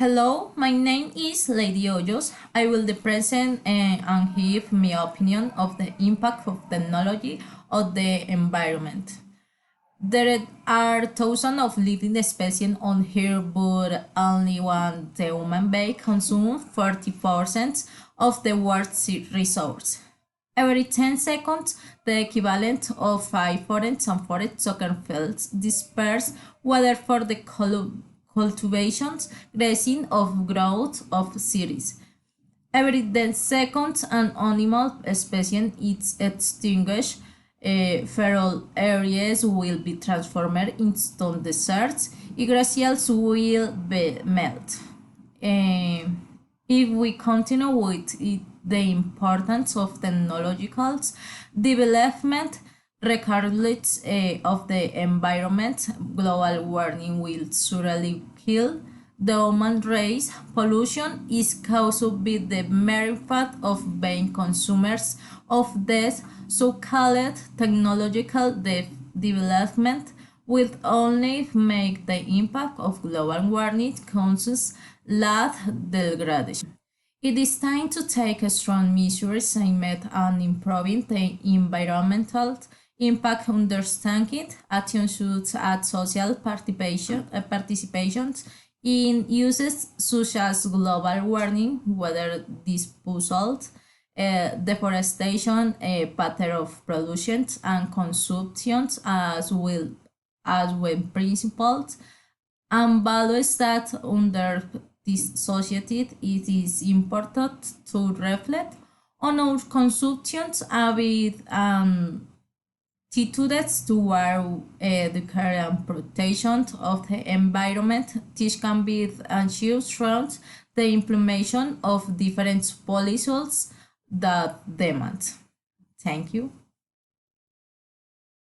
Hello, my name is Lady Hoyos. I will be present and give my opinion of the impact of technology on the environment. There are thousands of living species on Earth, but only one, the human being, consumes 40% of the world's resource. Every 10 seconds, the equivalent of 5 soccer fields disperse water for the cultivations, grazing of growth of cities. Every 10 seconds, an animal species is extinguished. Feral areas will be transformed into deserts. Glaciers will be melt. If we continue with the importance of technological development, regardless of the environment, global warming will surely kill the human race. Pollution is caused by the mere fact of being consumers of this so-called technological development will only make the impact of global warming causes less degradation. It is time to take strong measures aimed at improving the environmental impact understanding. Action should add social participation in uses such as global warming, water disposal, deforestation, pattern of production and consumption, as well as when principles and values that under this society it is important to reflect on our consumptions habits and attitudes toward the care and protection of the environment. This can be achieved through the implementation of different policies that demand. Thank you.